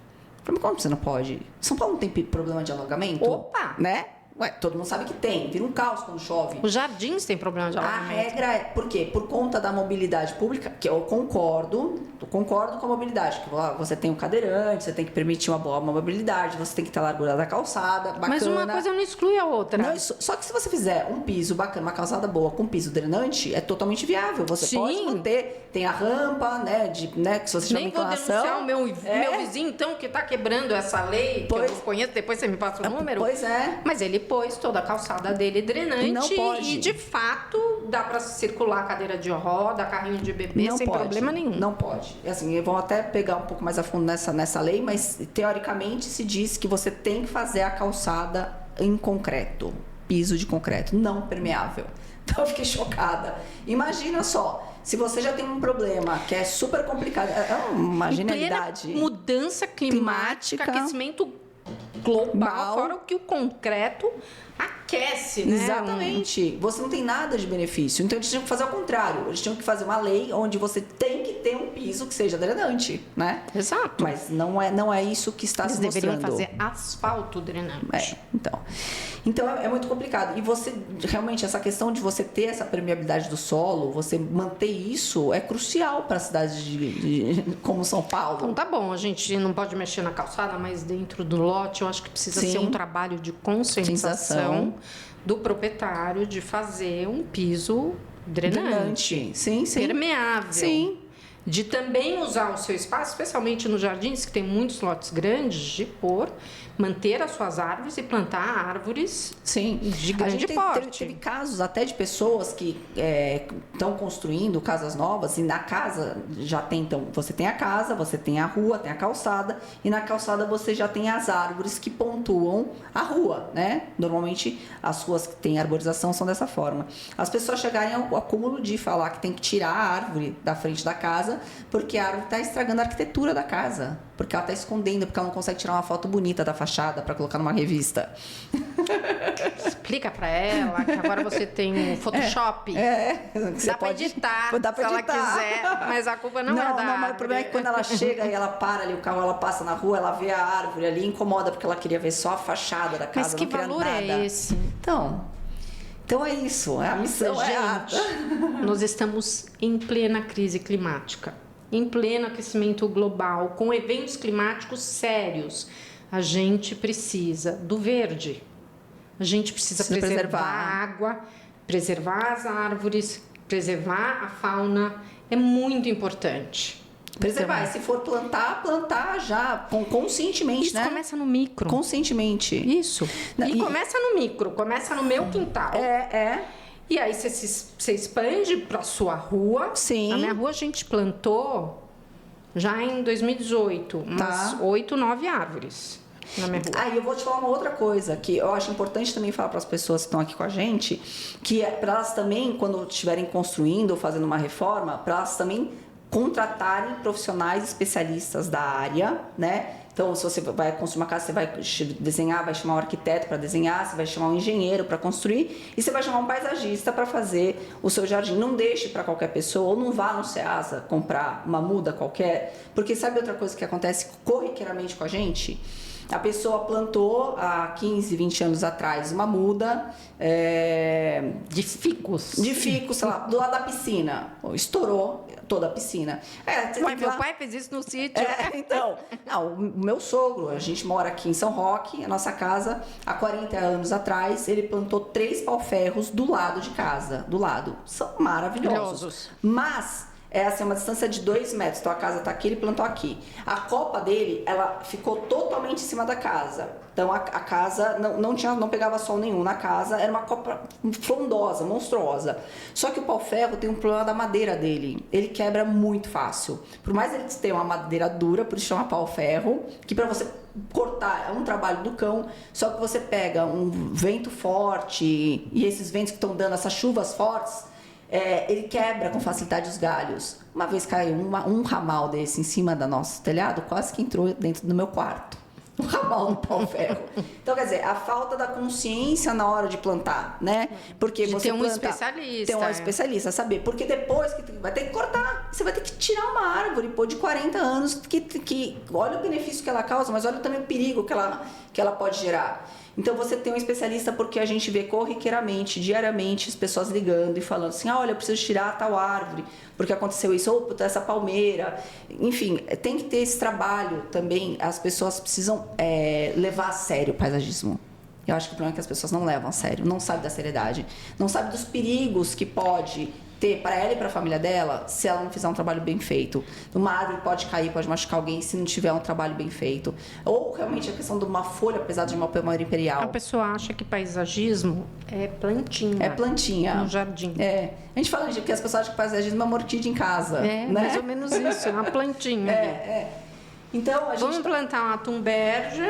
Falei, como você não pode? São Paulo não tem problema de alagamento? Opa! Né? Ué, todo mundo sabe que tem. Vira um caos quando chove. Os jardins têm problema de alagamento. A regra é... Por quê? Por conta da mobilidade pública, que eu concordo com a mobilidade. Que você tem um cadeirante, você tem que permitir uma boa mobilidade, você tem que ter a largura da calçada, bacana. Mas uma coisa não exclui a outra. Não, só que se você fizer um piso bacana, uma calçada boa com piso drenante, é totalmente viável. Você pode manter. Tem a rampa, né? Que se você tiver uma inclinação... Nem vou denunciar o meu vizinho, então, que está quebrando essa lei, que eu não conheço, depois você me passa o número. Pois é. Mas ele pôs toda a calçada dele drenante. Não pode. E, de fato, dá para circular cadeira de roda, carrinho de bebê, sem problema nenhum. Não pode. Assim, vão até pegar um pouco mais a fundo nessa lei, mas, teoricamente, se diz que você tem que fazer a calçada em concreto. Piso de concreto, não permeável. Então, eu fiquei chocada. Imagina só... Se você já tem um problema que é super complicado, é uma genialidade. Mudança climática, aquecimento global, fora o que o concreto aquece, né? Exatamente. Você não tem nada de benefício. Então, eles tinham que fazer ao contrário. Eles tinham que fazer uma lei onde você tem que ter um piso que seja drenante, né? Exato. Mas não é isso que está se mostrando. Eles deveriam fazer asfalto drenante. Então é muito complicado. E você, realmente, essa questão de você ter essa permeabilidade do solo, você manter isso, é crucial para cidades como São Paulo. Então, tá bom, a gente não pode mexer na calçada, mas dentro do lote, eu acho que precisa ser um trabalho de conscientização do proprietário de fazer um piso drenante. Sim. Permeável. Sim. De também usar o seu espaço, especialmente nos jardins, que tem muitos lotes grandes, de pôr manter as suas árvores e plantar árvores de grande porte. Teve casos até de pessoas que estão construindo casas novas e na casa já tem, então, você tem a casa, você tem a rua, tem a calçada e na calçada você já tem as árvores que pontuam a rua, né? Normalmente as ruas que têm arborização são dessa forma. As pessoas chegarem ao acúmulo de falar que tem que tirar a árvore da frente da casa porque a árvore está estragando a arquitetura da casa, porque ela está escondendo, porque ela não consegue tirar uma foto bonita da fachada para colocar numa revista. Explica para ela que agora você tem o Photoshop. Dá para editar, se ela quiser, mas a culpa não é da árvore. Não, mas o problema é que quando ela chega e ela para ali, o carro, ela passa na rua, ela vê a árvore ali, incomoda porque ela queria ver só a fachada da casa, mas que valor é esse? Então é isso, a missão gente, nós estamos em plena crise climática, em pleno aquecimento global, com eventos climáticos sérios. A gente precisa do verde. A gente precisa preservar a água, preservar as árvores, preservar a fauna. É muito importante. Preservar, e se for plantar já conscientemente, isso, né? Isso começa no micro. Conscientemente. Isso. E começa no micro, começa no meu quintal. E aí você expande para sua rua. Sim. Na minha rua a gente plantou já em 2018 umas 8, 9 árvores. Na minha rua. Aí eu vou te falar uma outra coisa que eu acho importante também falar para as pessoas que estão aqui com a gente, que é para elas também, quando estiverem construindo ou fazendo uma reforma, para elas também contratarem profissionais especialistas da área, né? Então, se você vai construir uma casa, você vai desenhar, vai chamar um arquiteto para desenhar, você vai chamar um engenheiro para construir e você vai chamar um paisagista para fazer o seu jardim. Não deixe para qualquer pessoa, ou não vá no Ceasa comprar uma muda qualquer, porque sabe outra coisa que acontece corriqueiramente com a gente? A pessoa plantou há 15, 20 anos atrás uma muda de ficos, sei lá, do lado da piscina. Estourou toda a piscina. Meu pai fez isso no sítio. Então, o meu sogro, a gente mora aqui em São Roque, a nossa casa, há 40 anos atrás, ele plantou 3 pau-ferros do lado de casa, do lado. São maravilhosos. Mas é assim, uma distância de 2 metros. Então a casa está aqui, ele plantou aqui. A copa dele, ela ficou totalmente em cima da casa. Então a casa não pegava sol nenhum na casa, era uma copa frondosa, monstruosa. Só que o pau-ferro tem um problema da madeira dele. Ele quebra muito fácil. Por mais ele ter uma madeira dura, por isso chama pau-ferro, que para você cortar é um trabalho do cão, só que você pega um vento forte e esses ventos que estão dando essas chuvas fortes, ele quebra com facilidade os galhos. Uma vez caiu um ramal desse em cima do nosso telhado, quase que entrou dentro do meu quarto. Um ramal no pau-ferro. Então, quer dizer, a falta da consciência na hora de plantar, né? Porque você ter um especialista. Ter um especialista, saber. Porque depois que vai ter que cortar, você vai ter que tirar uma árvore, pô, de 40 anos, que olha o benefício que ela causa, mas olha também o perigo que ela pode gerar. Então você tem um especialista porque a gente vê corriqueiramente, diariamente, as pessoas ligando e falando assim, olha, eu preciso tirar tal árvore, porque aconteceu isso, ou essa palmeira. Enfim, tem que ter esse trabalho também. As pessoas precisam levar a sério o paisagismo. Eu acho que o problema é que as pessoas não levam a sério, não sabem da seriedade, não sabem dos perigos que pode ter para ela e para a família dela se ela não fizer um trabalho bem feito. Uma árvore pode cair, pode machucar alguém se não tiver um trabalho bem feito. Ou realmente a questão de uma folha, apesar de uma palmeira imperial. A pessoa acha que paisagismo é plantinha. É plantinha. No jardim. A gente fala que as pessoas acham que paisagismo é uma orquídea em casa. Né? Mais ou menos isso, é uma plantinha. Então, vamos plantar uma tumberja,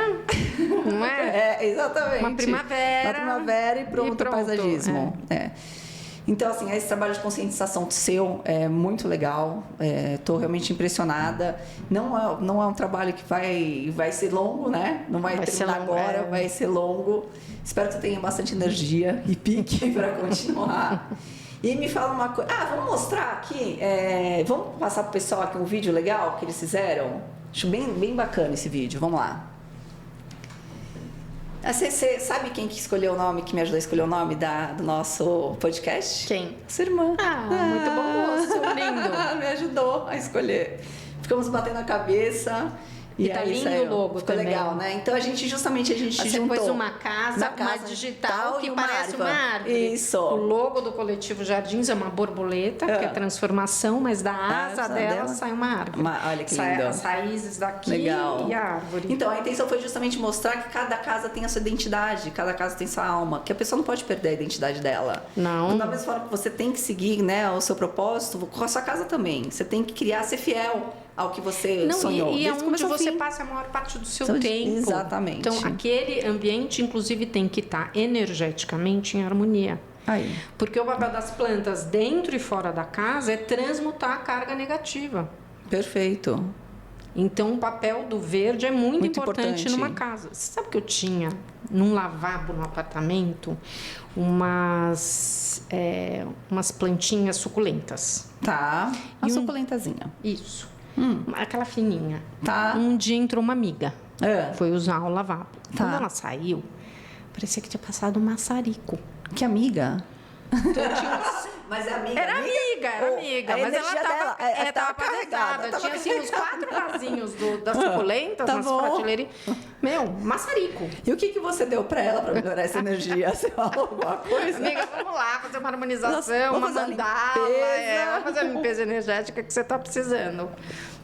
não é? Exatamente. Uma primavera e pronto. O paisagismo. Então, assim, esse trabalho de conscientização seu é muito legal. Estou realmente impressionada. Não é um trabalho que vai ser longo, né? Não vai terminar agora, vai ser longo. Espero que você tenha bastante energia e pique para continuar. E me fala uma coisa. Vamos mostrar aqui. Vamos passar para o pessoal aqui um vídeo legal que eles fizeram? Acho bem bacana esse vídeo. Vamos lá. Você sabe quem que escolheu o nome, que me ajudou a escolher o nome do nosso podcast? Quem? Sua irmã. Muito bom moço, lindo. Me ajudou a escolher. Ficamos batendo a cabeça. E tá lindo o logo ficou também. Legal, né? Então a gente juntou. Depois uma casa digital que parece uma árvore. Isso. O logo do Coletivo Jardins é uma borboleta, que é transformação, mas da asa dela sai uma árvore. Olha que lindo. As raízes daqui Legal. e a árvore. Então a intenção foi justamente mostrar que cada casa tem a sua identidade, cada casa tem sua alma, que a pessoa não pode perder a identidade dela. Não. Da mesma forma que você tem que seguir, né, o seu propósito, com a sua casa também. Você tem que criar, ser fiel ao que você sonhou. E aonde você passa a maior parte do seu tempo. Exatamente. Então, aquele ambiente, inclusive, tem que estar energeticamente em harmonia. Aí. Porque o papel das plantas dentro e fora da casa é transmutar a carga negativa. Perfeito. Então, o papel do verde é muito importante numa casa. Você sabe que eu tinha, num lavabo no apartamento, umas plantinhas suculentas. Tá. Uma suculentazinha. Isso. Aquela fininha. Tá. Um dia entrou uma amiga. Foi usar o lavabo. Quando ela saiu, parecia que tinha passado um maçarico. Que amiga? Mas é amiga? Era amiga. Mas ela tava carregada. Tinha assim uns 4 vasinhos das suculentas nas prateleiras. Maçarico. E o que você deu pra ela pra melhorar essa energia? Você falou alguma coisa? Amiga, vamos lá fazer uma harmonização, uma mandala. Vamos fazer a limpeza energética que você tá precisando.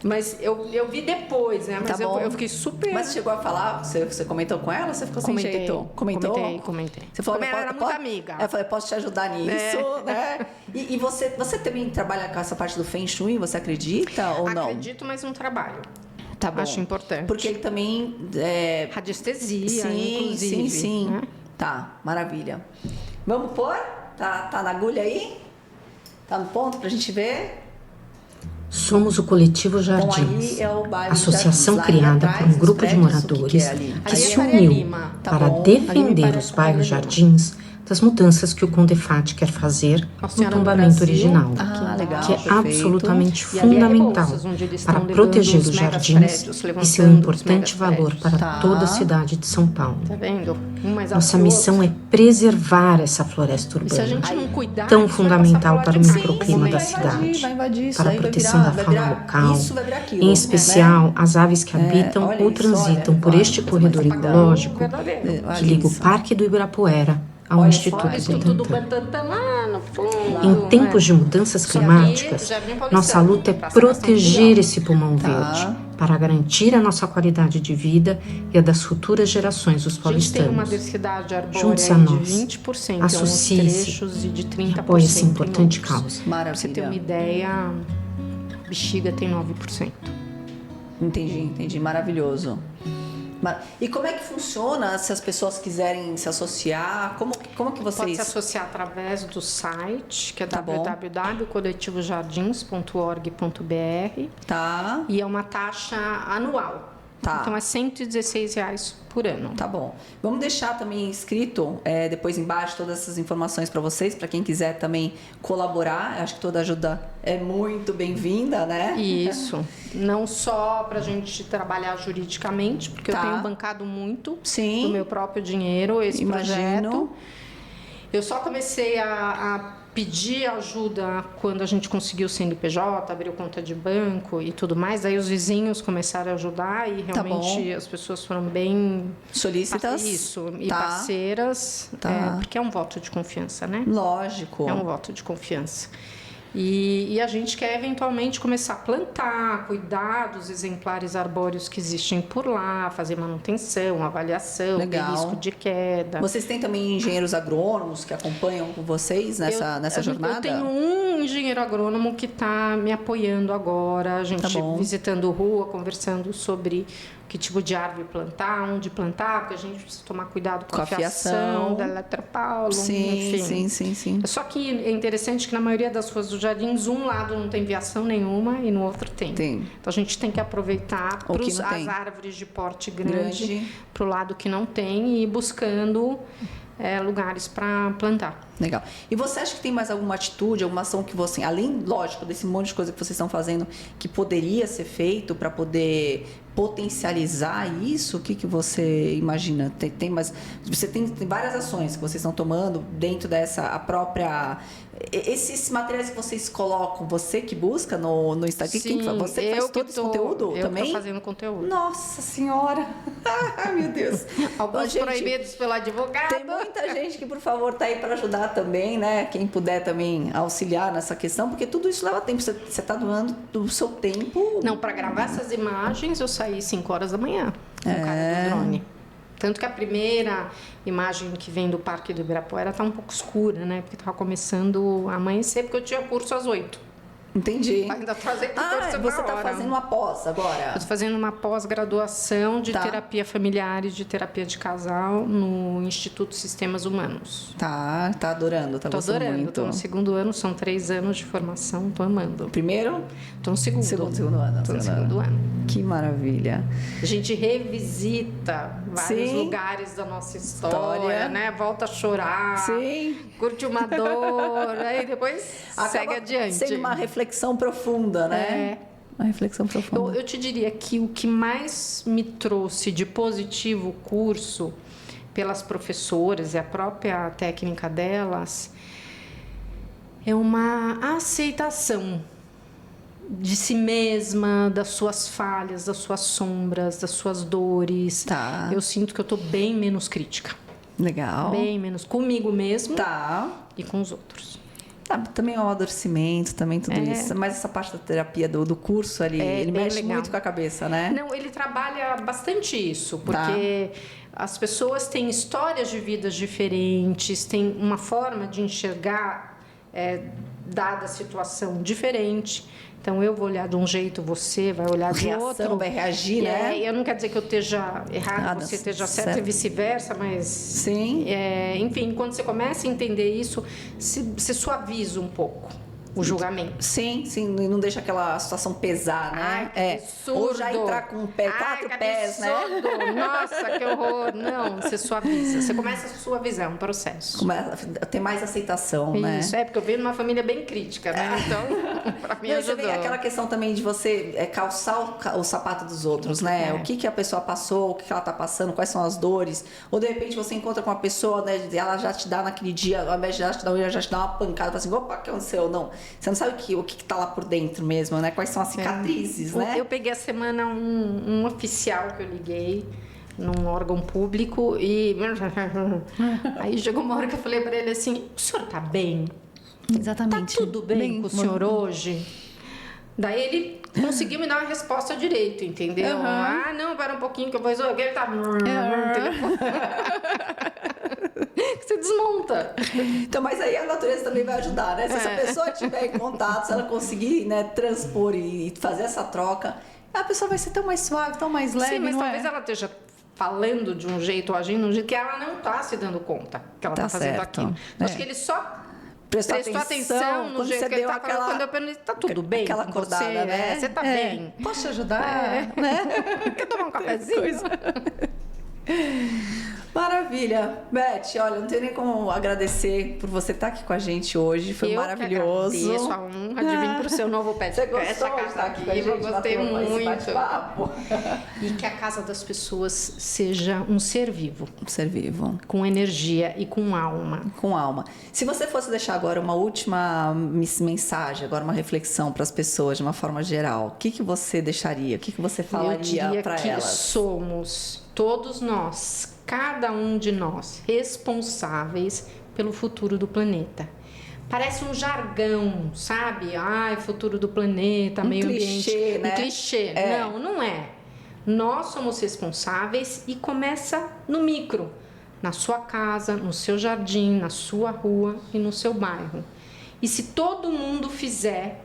Mas eu vi depois, né? Mas eu fiquei super... Mas você chegou a falar? Você comentou com ela? Você ficou sem jeito? Comentou? Comentei. Você falou, ela era muito amiga. Eu falei, posso te ajudar nisso, né? E você também trabalha com essa parte do Feng Shui? Você acredita ou não? Acredito, mas não trabalho. Tá bom. Acho importante. Porque ele também... Radiestesia, inclusive. Sim. Né? Tá, maravilha. Vamos pôr? Tá na agulha aí? Tá no ponto pra gente ver? Somos o Coletivo Jardins, associação criada por um grupo de moradores que se uniu para defender os bairros Jardins das mudanças que o Condefat quer fazer no tombamento original, que é absolutamente fundamental para proteger os jardins e seu importante valor para toda a cidade de São Paulo. Nossa missão é preservar essa floresta urbana, tão fundamental para o microclima da cidade, para a proteção da fauna local, em especial as aves que habitam ou transitam por este corredor ecológico que liga o Parque do Ibirapuera ao Instituto Butantan. Em tempos de mudanças climáticas, nossa luta é proteger esse pulmão verde para garantir a nossa qualidade de vida e a das futuras gerações dos paulistanos. Junte-se a nós, associe-se e apoie essa importante causa. Para você ter uma ideia, a bexiga tem 9%. Entendi. Maravilhoso. E como é que funciona se as pessoas quiserem se associar? Como que vocês... Pode se associar através do site, que é www.coletivojardins.org.br. Tá. E é uma taxa anual. Tá. Então é R$116 por ano. Tá bom. Vamos deixar também escrito depois embaixo todas essas informações para vocês, para quem quiser também colaborar. Acho que toda ajuda é muito bem-vinda, né? Isso. Não só para a gente trabalhar juridicamente, porque eu tenho bancado muito do meu próprio dinheiro esse projeto. Eu só comecei a pedir ajuda quando a gente conseguiu o CNPJ, abriu conta de banco e tudo mais. Aí os vizinhos começaram a ajudar e realmente as pessoas foram bem solícitas e parceiras, porque é um voto de confiança, né? Lógico. É um voto de confiança. E a gente quer eventualmente começar a plantar, cuidar dos exemplares arbóreos que existem por lá, fazer manutenção, avaliação, ter risco de queda. Vocês têm também engenheiros agrônomos que acompanham com vocês nessa jornada? Eu tenho um engenheiro agrônomo que está me apoiando agora, a gente visitando rua, conversando sobre que tipo de árvore plantar, onde plantar, porque a gente precisa tomar cuidado com a fiação da Eletropaulo, enfim. Sim. Só que é interessante que na maioria das ruas dos jardins, um lado não tem fiação nenhuma e no outro tem. Então a gente tem que aproveitar as árvores de porte grande para o lado que não tem e ir buscando lugares para plantar. Legal. E você acha que tem mais alguma atitude, alguma ação que você, além, lógico, desse monte de coisa que vocês estão fazendo, que poderia ser feito para poder potencializar isso? O que você imagina? Tem mais, você tem várias ações que vocês estão tomando dentro dessa a própria... Esses materiais que vocês colocam, você que busca no Instagram? Sim, você faz todo esse conteúdo eu também? Eu estou fazendo conteúdo. Nossa Senhora! Ai, meu Deus! Alguns proibidos pelo advogado. Tem muita gente que, por favor, tá aí para ajudar também, né? Quem puder também auxiliar nessa questão, porque tudo isso leva tempo. Você está doando do seu tempo. Não, para gravar essas imagens, eu saí 5 horas da manhã com o cara do drone. Tanto que a primeira imagem que vem do Parque do Ibirapuera está um pouco escura, né? Porque estava começando a amanhecer, porque eu tinha curso às 8. Entendi. Ainda fazendo curso você está fazendo uma pós agora? Eu estou fazendo uma pós-graduação de terapia familiar e de terapia de casal no Instituto Sistemas Humanos. Tá adorando, tá gostando muito. Estou no 2º ano, são 3 anos de formação, estou amando. Primeiro? Estou no segundo. Segundo ano. Estou no 2º ano. Que maravilha. A gente revisita vários lugares da nossa história, né? Volta a chorar. Sim. Curte uma dor, aí depois segue adiante. Sendo uma reflexão profunda, né? Uma reflexão profunda. Eu te diria que o que mais me trouxe de positivo o curso, pelas professoras e a própria técnica delas, é uma aceitação de si mesma, das suas falhas, das suas sombras, das suas dores. Tá. Eu sinto que eu estou bem menos crítica. Legal. Bem menos comigo mesmo e com os outros. Também é um amadurecimento, também tudo isso. Mas essa parte da terapia do curso ali, ele mexe muito com a cabeça, né? Não, ele trabalha bastante isso, porque as pessoas têm histórias de vidas diferentes, têm uma forma de enxergar dada a situação diferente. Então, eu vou olhar de um jeito, você vai olhar de outro. Vai reagir, né? Eu não quero dizer que eu esteja errado, você esteja certo e vice-versa, mas... Sim. Enfim, quando você começa a entender isso, você suaviza um pouco o julgamento. Sim, não deixa aquela situação pesar, né? Ai, que absurdo. Ou já entrar com 4 pés, né? Nossa, que horror. Não, você suaviza. Você começa a suavizar um processo. Começa a ter mais aceitação, né? Isso, porque eu venho numa família bem crítica, né? Então, pra mim ajudou. Tem aquela questão também de você calçar o sapato dos outros, né? O que a pessoa passou, o que ela tá passando, quais são as dores. Ou, de repente, você encontra com uma pessoa, né? Ela já te dá naquele dia, ao invés de ela te dar, ela já te dá uma pancada, fala assim, opa, o que aconteceu? Não. Você não sabe o que tá lá por dentro mesmo, né? Quais são as cicatrizes, né? Eu peguei a semana um oficial que eu liguei num órgão público e... Aí chegou uma hora que eu falei pra ele assim, o senhor tá bem? Exatamente. Tá tudo bem com o senhor hoje? Daí ele conseguiu me dar uma resposta direito, entendeu? Não, para um pouquinho que eu vou resolver. Ele tá... Você desmonta. Então, mas aí a natureza também vai ajudar, né? Se essa pessoa estiver em contato, se ela conseguir, né, transpor e fazer essa troca, a pessoa vai ser tão mais suave, tão mais leve. Sim, mas talvez ela esteja falando de um jeito, agindo de um jeito que ela não está se dando conta que ela está fazendo aquilo. Acho que ele só prestou atenção no jeito que ele está falando. Quando eu perguntei, tá tudo bem? Aquela acordada, você, né? Você tá bem? Posso te ajudar? Né? Quer tomar um cafezinho? Maravilha. Beth, olha, não tenho nem como agradecer por você estar aqui com a gente hoje. Foi maravilhoso. Eu agradeço a honra de vir para o seu novo pet. Você gostou de estar aqui com a gente? Eu gostei muito. Bate-papo. E que a casa das pessoas seja um ser vivo. Um ser vivo. Com energia e com alma. Com alma. Se você fosse deixar agora uma última mensagem, agora uma reflexão para as pessoas de uma forma geral, o que você deixaria? O que você falaria para elas? Eu diria que somos todos nós, cada um de nós, responsáveis pelo futuro do planeta. Parece um jargão, sabe? Futuro do planeta, meio ambiente. Né? Um clichê. Não é. Nós somos responsáveis e começa no micro. Na sua casa, no seu jardim, na sua rua e no seu bairro. E se todo mundo fizer,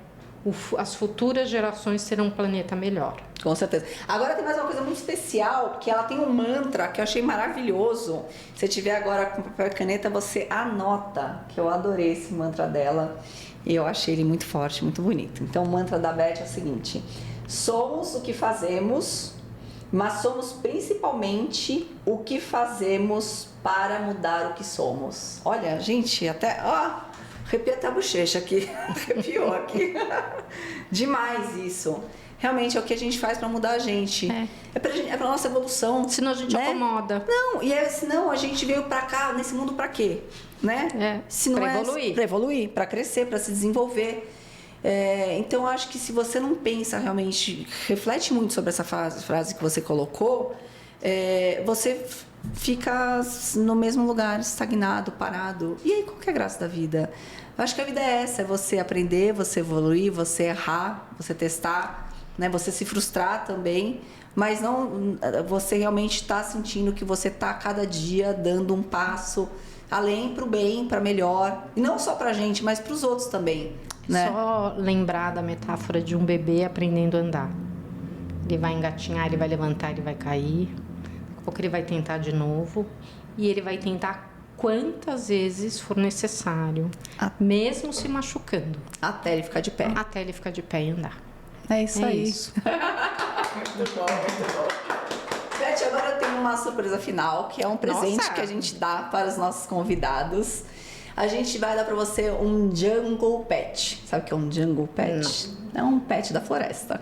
as futuras gerações terão um planeta melhor. Com certeza. Agora tem mais uma coisa muito especial, que ela tem um mantra que eu achei maravilhoso. Se tiver agora com papel e caneta, você anota, que eu adorei esse mantra dela. E eu achei ele muito forte, muito bonito. Então o mantra da Beth é o seguinte: somos o que fazemos mas somos principalmente o que fazemos para mudar o que somos. Olha, gente, até... arrepia até a bochecha aqui, arrepiou aqui. Demais isso. Realmente é o que a gente faz para mudar a gente. É pra nossa evolução. Senão a gente acomoda. Não, senão a gente veio pra cá, nesse mundo pra quê? Né? Se não pra evoluir. Pra evoluir, pra crescer, pra se desenvolver. Então eu acho que se você não pensa realmente, reflete muito sobre essa frase que você colocou, você fica no mesmo lugar, estagnado, parado. E aí, qual que é a graça da vida? Eu acho que a vida é essa, é você aprender, você evoluir, você errar, você testar, né? Você se frustrar também, mas não, você realmente está sentindo que você está cada dia dando um passo além para o bem, para melhor, e não só para a gente, mas para os outros também, né? Só lembrar da metáfora de um bebê aprendendo a andar. Ele vai engatinhar, ele vai levantar, ele vai cair, daqui a pouco ele vai tentar de novo, e ele vai tentar quantas vezes for necessário, mesmo se machucando. Até ele ficar de pé. Até ele ficar de pé e andar. É isso aí. Muito bom, muito bom. Beth, agora eu tenho uma surpresa final, que é um presente que a gente dá para os nossos convidados. A gente vai dar para você um jungle pet. Sabe o que é um jungle pet? Não. É um pet da floresta.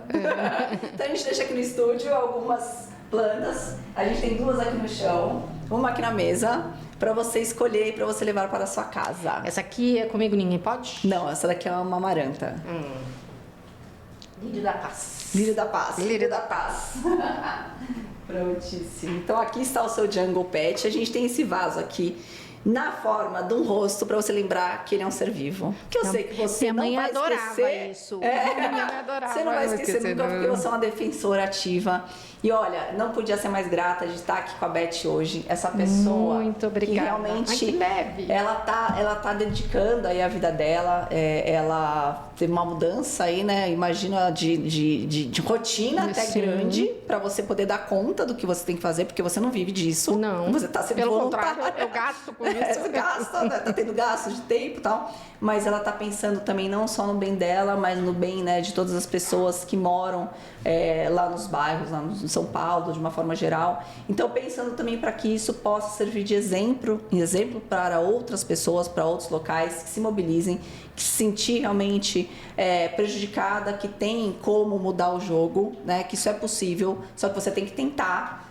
Então a gente deixa aqui no estúdio algumas plantas. A gente tem 2 aqui no chão, uma aqui na mesa, para você escolher e para você levar para a sua casa. Essa aqui é comigo, ninguém pode? Não, essa daqui é uma amaranta. Lírio da paz. Lírio da paz. Lírio da paz. Prontíssimo. Então aqui está o seu jungle pet. A gente tem esse vaso aqui na forma de um rosto para você lembrar que ele é um ser vivo. Que eu sei que você não vai esquecer. Isso. Minha mãe adorava. Você não vai esquecer nunca, porque você é uma defensora ativa. E olha, não podia ser mais grata de estar aqui com a Beth hoje. Essa pessoa muito obrigada. Que realmente que leve. Ela tá dedicando aí a vida dela. Ela teve uma mudança aí, né? Imagina de rotina até grande, para você poder dar conta do que você tem que fazer, porque você não vive disso. Não. Você tá sendo Pelo contrário, eu gasto com isso. Você gasta, né? Tá tendo gasto de tempo e tal. Mas ela tá pensando também não só no bem dela, mas no bem, né, de todas as pessoas que moram lá nos bairros, lá em São Paulo, de uma forma geral. Então, pensando também para que isso possa servir de exemplo para outras pessoas, para outros locais que se mobilizem, que se sentir realmente prejudicada, que tem como mudar o jogo, né? Que isso é possível, só que você tem que tentar.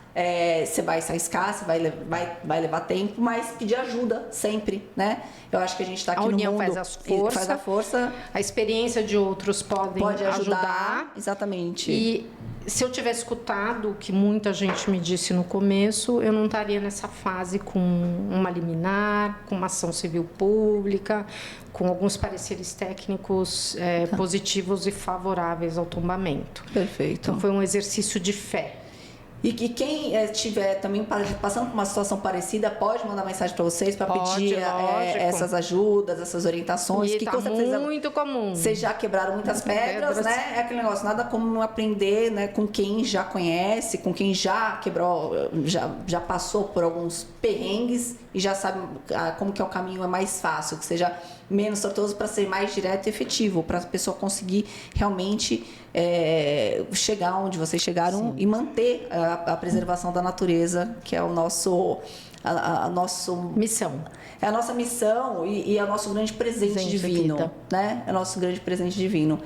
Você vai se arriscar, você vai levar tempo, mas pedir ajuda sempre, né? Eu acho que a gente está aqui no mundo... A união faz a força. A experiência de outros pode ajudar. Exatamente. E se eu tivesse escutado o que muita gente me disse no começo, eu não estaria nessa fase com uma liminar, com uma ação civil pública, com alguns pareceres técnicos positivos e favoráveis ao tombamento. Perfeito. Então foi um exercício de fé. E que quem estiver também passando por uma situação parecida pode mandar mensagem para vocês para pedir essas ajudas, essas orientações. E que tá com certeza muito comum. Vocês já quebraram muitas pedras, né? É aquele negócio, nada como aprender, né, com quem já conhece, com quem já quebrou, já passou por alguns perrengues e já sabe como que é o caminho mais fácil, que seja menos tortuoso, para ser mais direto e efetivo, para a pessoa conseguir realmente chegar onde vocês chegaram. Sim. E manter a preservação da natureza, que é o nosso missão. É a nossa missão e é o nosso grande presente divino, né? É o nosso grande presente divino.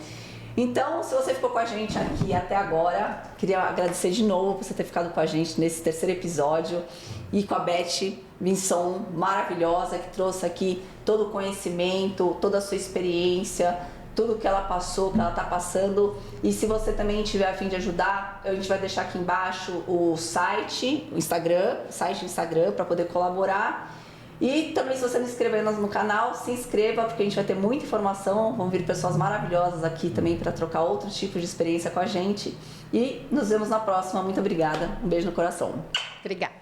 Então, se você ficou com a gente aqui até agora, queria agradecer de novo por você ter ficado com a gente nesse 3º episódio, e com a Beth Vinson, maravilhosa, que trouxe aqui todo o conhecimento, toda a sua experiência, tudo que ela passou, que ela está passando. E se você também tiver a fim de ajudar, a gente vai deixar aqui embaixo o site, o Instagram, para poder colaborar. E também, se você não se inscrever no canal, se inscreva, porque a gente vai ter muita informação, vão vir pessoas maravilhosas aqui também para trocar outros tipos de experiência com a gente. E nos vemos na próxima. Muito obrigada. Um beijo no coração. Obrigada.